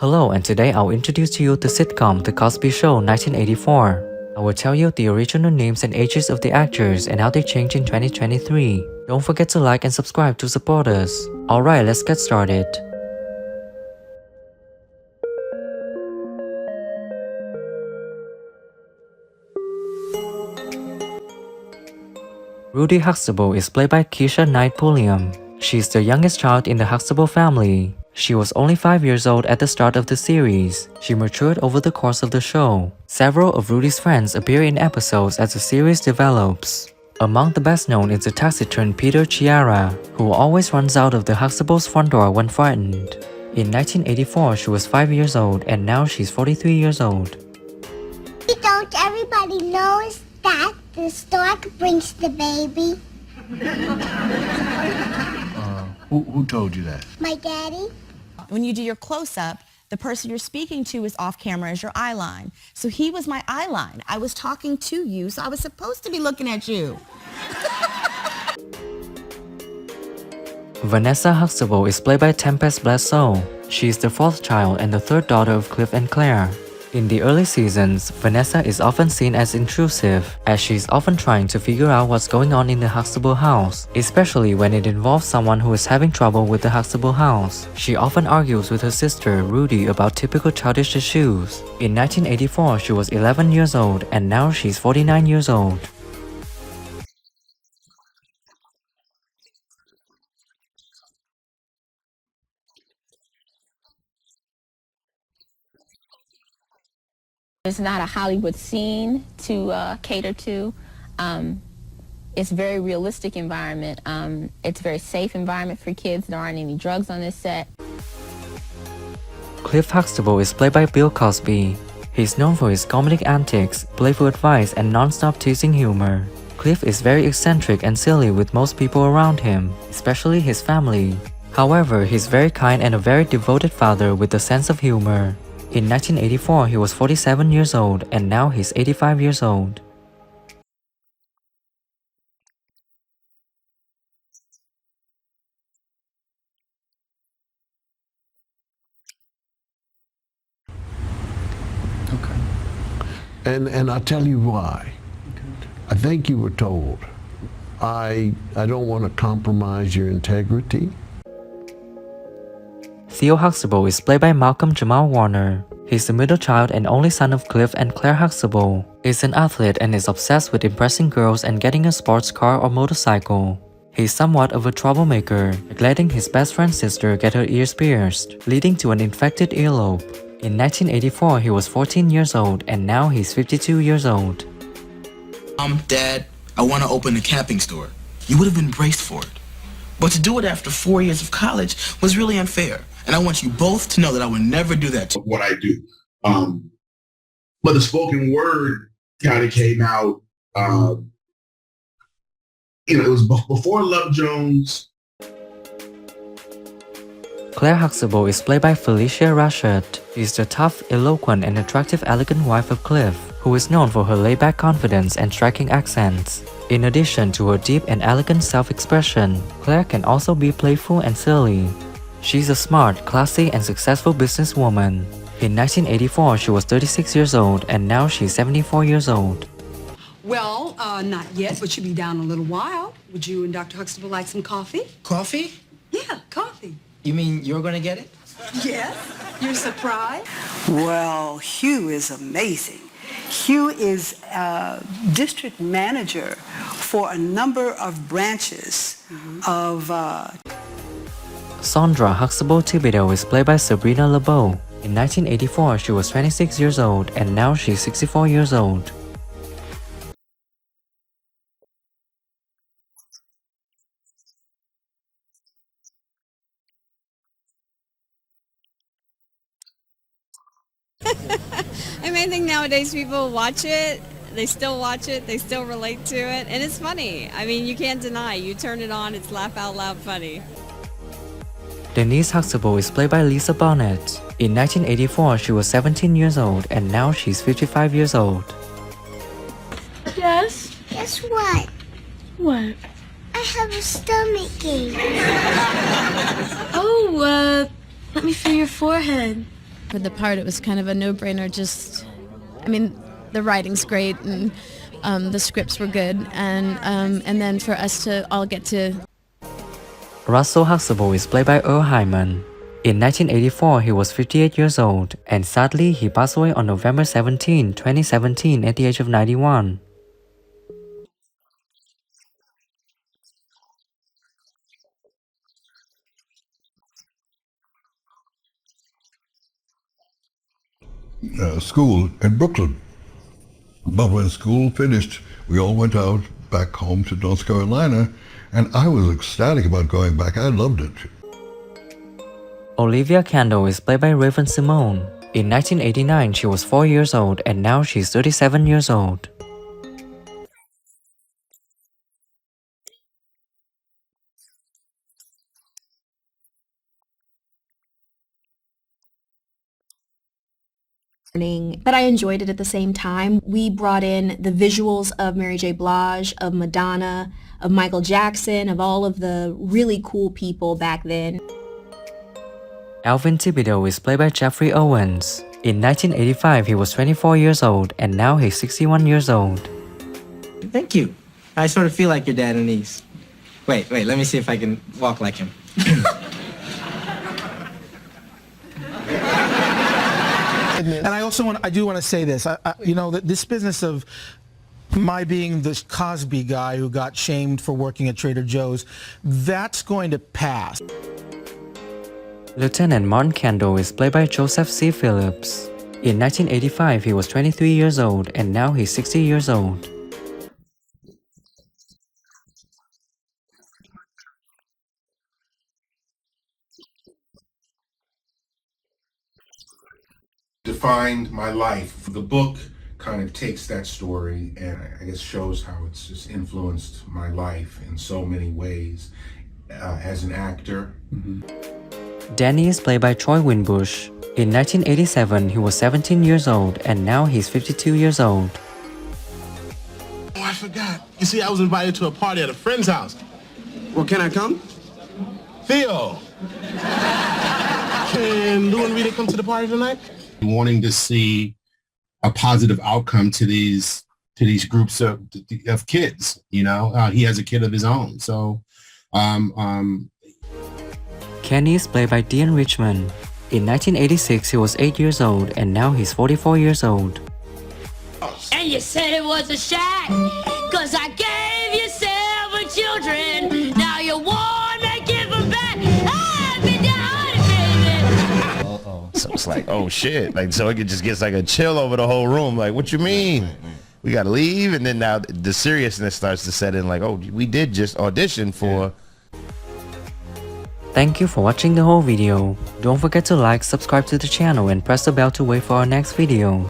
Hello, and today I'll introduce to you the sitcom The Cosby Show 1984. I will tell you the original names and ages of the actors and how they changed in 2023. Don't forget to like and subscribe to support us. Alright, let's get started. Rudy Huxtable is played by Keisha Knight Pulliam. She's the youngest child in the Huxtable family. She was only 5 years old at the start of the series. She matured over the course of the show. Several of Rudy's friends appear in episodes as the series develops. Among the best known is the taciturn Peter Chiara, who always runs out of the Huxtable's front door when frightened. In 1984, she was 5 years old, and now she's 43 years old. Don't everybody knows that the stork brings the baby? Who told you that? My daddy. When you do your close-up, the person you're speaking to is off camera as your eye line. So he was my eye line. I was talking to you, so I was supposed to be looking at you. Vanessa Huxtable is played by Tempest Bledsoe. She is the fourth child and the third daughter of Cliff and Claire. In the early seasons, Vanessa is often seen as intrusive, as she is often trying to figure out what's going on in the Huxtable house, especially when it involves someone who is having trouble with the Huxtable house. She often argues with her sister, Rudy, about typical childish issues. In 1984, she was 11 years old, and now she's 49 years old. It's not a Hollywood scene to cater to. It's a very realistic environment. It's a very safe environment for kids. There aren't any drugs on this set. Cliff Huxtable is played by Bill Cosby. He's known for his comedic antics, playful advice, and non-stop teasing humor. Cliff is very eccentric and silly with most people around him, especially his family. However, he's very kind and a very devoted father with a sense of humor. In 1984, he was 47 years old, and now he's 85 years old. Okay. And I'll tell you why. I think you were told, I don't want to compromise your integrity. Theo Huxtable is played by Malcolm-Jamal Warner. He's the middle child and only son of Cliff and Claire Huxtable. He's an athlete and is obsessed with impressing girls and getting a sports car or motorcycle. He's somewhat of a troublemaker, letting his best friend's sister get her ears pierced, leading to an infected earlobe. In 1984, he was 14 years old, and now he's 52 years old. Dad, I want to open a camping store. You would have been braced for it. But to do it after 4 years of college was really unfair. And I want you both to know that I would never do that to what I do. But the spoken word kind of came out, it was before Love Jones. Claire Huxtable is played by Felicia Rashad. She's the tough, eloquent, and attractive elegant wife of Cliff, who is known for her laid-back confidence and striking accents. In addition to her deep and elegant self-expression, Claire can also be playful and silly. She's a smart, classy, and successful businesswoman. In 1984, she was 36 years old, and now she's 74 years old. Well, not yet, but you'll be down in a little while. Would you and Dr. Huxtable like some coffee? Coffee? Yeah, coffee. You mean you're going to get it? Yes? You're surprised? Well, Hugh is amazing. Hugh is district manager for a number of branches of... Sandra Huxtable Thibodeau is played by Sabrina LeBeau. In 1984, she was 26 years old, and now she's 64 years old. I mean, I think nowadays people watch it, they still watch it, they still relate to it, and it's funny. I mean, you can't deny. You turn it on, it's laugh out loud funny. Denise Huxtable is played by Lisa Bonet. In 1984, she was 17 years old, and now she's 55 years old. Yes? Guess what? What? I have a stomach ache. Oh, let me feel your forehead. for the part, it was kind of a no-brainer. Just, I mean, the writing's great and the scripts were good, and then for us to all get to. Russell Huxtable is played by Earl Hyman. In 1984, he was 58 years old, and sadly, he passed away on November 17, 2017 at the age of 91. School in Brooklyn. But when school finished, we all went out back home to North Carolina, and I was ecstatic about going back. I loved it. Olivia Kendall is played by Raven-Symoné. In 1989, she was 4 years old, and now she's 37 years old. But I enjoyed it at the same time. We brought in the visuals of Mary J. Blige, of Madonna, of Michael Jackson, of all of the really cool people back then. Alvin Thibodeau is played by Jeffrey Owens. In 1985, he was 24 years old, and now he's 61 years old. Thank you. I sort of feel like your dad and niece. Wait, let me see if I can walk like him. And I do want to say this. You know, that this business of my being this Cosby guy who got shamed for working at Trader Joe's, that's going to pass. Lieutenant Martin Kendall is played by Joseph C. Phillips. In 1985, he was 23 years old, and now he's 60 years old. Defined my life. The book kind of takes that story and I guess shows how it's just influenced my life in so many ways as an actor. Danny is played by Troy Winbush. In 1987, he was 17 years old, and now he's 52 years old. Oh, I forgot. You see, I was invited to a party at a friend's house. Well, can I come? Theo! Can Lou and Rita come to the party tonight? Wanting to see a positive outcome to these groups of kids, you know. He has a kid of his own, so Kenny is played by Dean Richmond. In 1986, he was 8 years old, and now he's 44 years old. And you said it was a shack, 'cause I gave you 7 children. Now you wanna give them back. I've been down, baby. So it's like, oh shit. Like, so it just gets like a chill over the whole room. Like, what you mean? We gotta leave? And then now the seriousness starts to set in like, oh, we did just audition for... Thank you for watching the whole video. Don't forget to like, subscribe to the channel, and press the bell to wait for our next video.